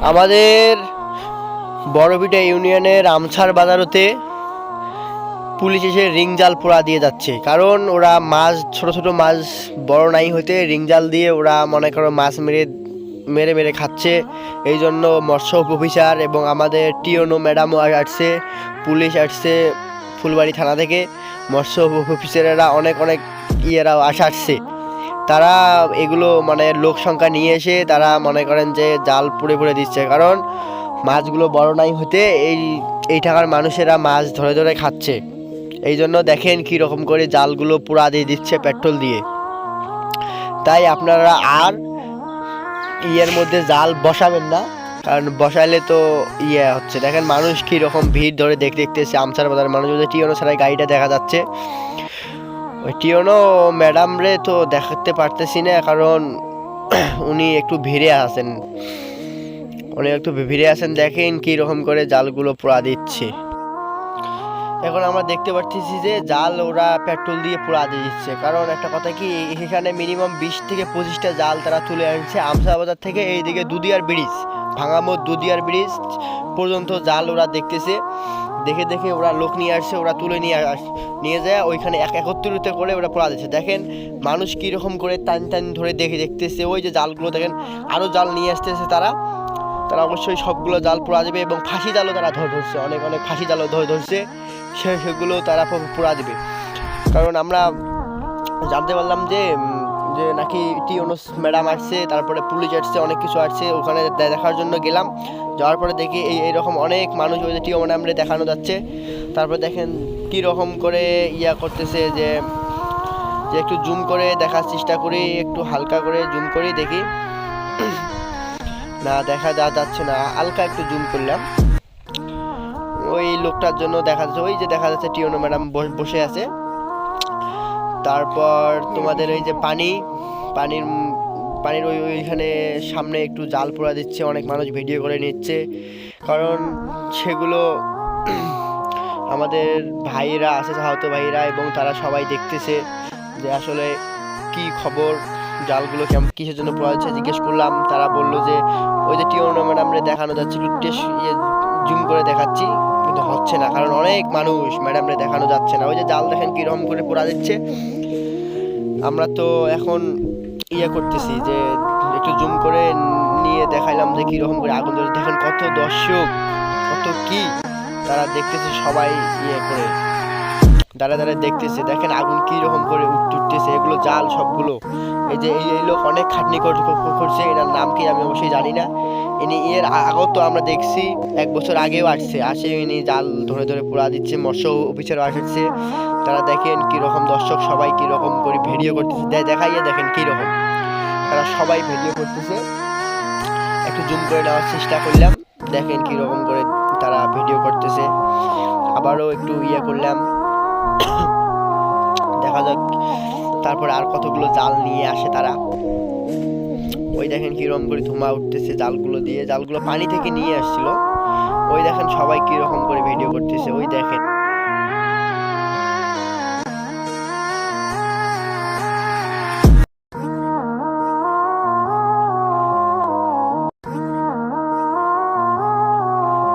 আমাদের বড়ভিটা ইউনিয়নের আমছার বাজারতে পুলিশ এসে রিং জাল পোড়া দিয়ে যাচ্ছে, কারণ ওরা মাছ ছোট ছোট মাছ বড় নাই হইতে রিং জাল দিয়ে ওরা মনে করো মাছ মেরে মেরে মেরে খাচ্ছে। এই জন্য মৎস্য অফিসার এবং আমাদের টিওনো ম্যাডামও আসছে, পুলিশ আসছে ফুলবাড়ি থানা থেকে, মৎস্য অফিসারেরা অনেক অনেক ইয়েরাও আসছে। তারা এগুলো মানে লোক সংখ্যা নিয়ে এসে তারা মনে করেন যে জাল পুড়ে পুড়ে দিচ্ছে, কারণ মাছগুলো বড় নাই হতে এই টাকার মানুষেরা মাছ ধরে ধরে খাচ্ছে। এই জন্য দেখেন কি রকম করে জালগুলো পুড়া দিয়ে দিচ্ছে পেট্রোল দিয়ে। তাই আপনারা আর ইয়ের মধ্যে জাল বসাবেন না, কারণ বসাইলে তো ইয়ে হচ্ছে। দেখেন মানুষ কি রকম ভিড় ধরে দেখতেছে আমচার বাজার মানুষ। টিওনো ছাড়াই গাড়িটা দেখা যাচ্ছে, ওই টিওনো ম্যাডাম রে তো দেখাতে পারতেছি না, কারণ উনি একটু ভিড়ে আছেন, দেখেন কি রকম করে জালগুলো পোড়া দিচ্ছে। এখন আমরা দেখতে পাচ্ছি যে জাল ওরা পেট্রোল দিয়ে পোড়া দিয়ে দিচ্ছে, কারণ একটা কথা কি, এখানে মিনিমাম 20 থেকে 25টা জাল তারা তুলে আনছে আমসা বাজার থেকে এইদিকে দুদিয়ার ব্রিজ, ভাঙামোড় দুদিয়ার ব্রিজ পর্যন্ত জাল ওরা দেখতেছে। দেখে দেখে ওরা লোক নিয়ে আসছে, ওরা তুলে নিয়ে যায় ওইখানে একত্রিত করে ওরা পোড়া দিচ্ছে। দেখেন মানুষ কীরকম করে টান টান ধরে দেখতেছে, ওই যে জালগুলো দেখেন আরও জাল নিয়ে আসতেছে তারা অবশ্যই সবগুলো জাল পোড়া দেবে, এবং ফাঁসি জালও তারা ধরছে, অনেক অনেক ফাঁসি জালও ধরছে, সেগুলো তারা পোড়া দেবে। কারণ আমরা জানতে পারলাম যে নাকি টিওনো ম্যাডাম আসছে, তারপরে পুলিশ আসছে, অনেক কিছু আসছে, ওখানে দেখার জন্য গেলাম। যাওয়ার পরে দেখি এইরকম অনেক মানুষ ওই যে টিও ম্যাডামরে দেখানো যাচ্ছে। তারপরে দেখেন কী রকম করে ইয়া করতেছে, যে একটু জুম করে দেখার চেষ্টা করি, একটু হালকা করে জুম করি, দেখি না দেখা যাচ্ছে না, হালকা একটু জুম করলাম। ওই লোকটার জন্য দেখা যাচ্ছে, ওই যে দেখা যাচ্ছে টিওনো ম্যাডাম বসে আছে। তারপর তোমাদের ওই যে পানির ওইখানে সামনে একটু জাল পোড়া দিচ্ছে, অনেক মানুষ ভিডিও করে নিচ্ছে, কারণ সেগুলো আমাদের ভাইরা আছে, আহত ভাইরা, এবং তারা সবাই দেখতেছে যে আসলে কি খবর, জালগুলো কেমন কিসের জন্য পোড়া হচ্ছে। জিজ্ঞেস করলাম, তারা বললো যে ওই যে টিওনো ম্যাডামরে দেখানো যাচ্ছে, একটু জুম করে দেখাচ্ছি, কিন্তু হচ্ছে না, কারণ অনেক মানুষ, ম্যাডামরে দেখানো যাচ্ছে না। ওই যে জাল দেখেন কিরকম করে পোড়া দিচ্ছে। আমরা তো এখন ইয়ে করতেছি যে একটু জুম করে নিয়ে দেখাইলাম যে কিরকম করে আগুন ধরে। দেখেন কত দর্শক, কত কি তারা দেখতেছে, সবাই ইয়ে করে দাঁড়া দেখতেছে। দেখেন আগুন কি রকম করে উঠতেছে, এগুলো জাল সবগুলো। এই যে এই লোক অনেক খাটনি করছে, এনার নাম কি আমি অবশ্যই জানি না। ইনি এর আগেও তো আমরা দেখছি, 1 বছর আগেও আসে ইনি জাল ধরে ধরে পোড়া দিচ্ছে, মৎস্য অফিসারও আসছে। তারা দেখেন কীরকম দর্শক সবাই কীরকম করে ভিডিও করতেছে, দেখাইয়ে দেখেন কীরকম তারা সবাই ভিডিও করতেছে। একটু জুম করে নেওয়ার চেষ্টা করলাম, দেখেন কীরকম করে তারা ভিডিও করতেছে। আবারও একটু ইয়ে করলাম, দেখা যাক তারপরে আর কতগুলো জাল নিয়ে আসে তারা। ওই দেখেন কিরকম করে ধোঁয়া উঠতেছে জালগুলো দিয়ে, জালগুলো পানি থেকে নিয়ে আসছিল। ওই দেখেন সবাই কিরকম করে ভিডিও করতেছে, ওই দেখেন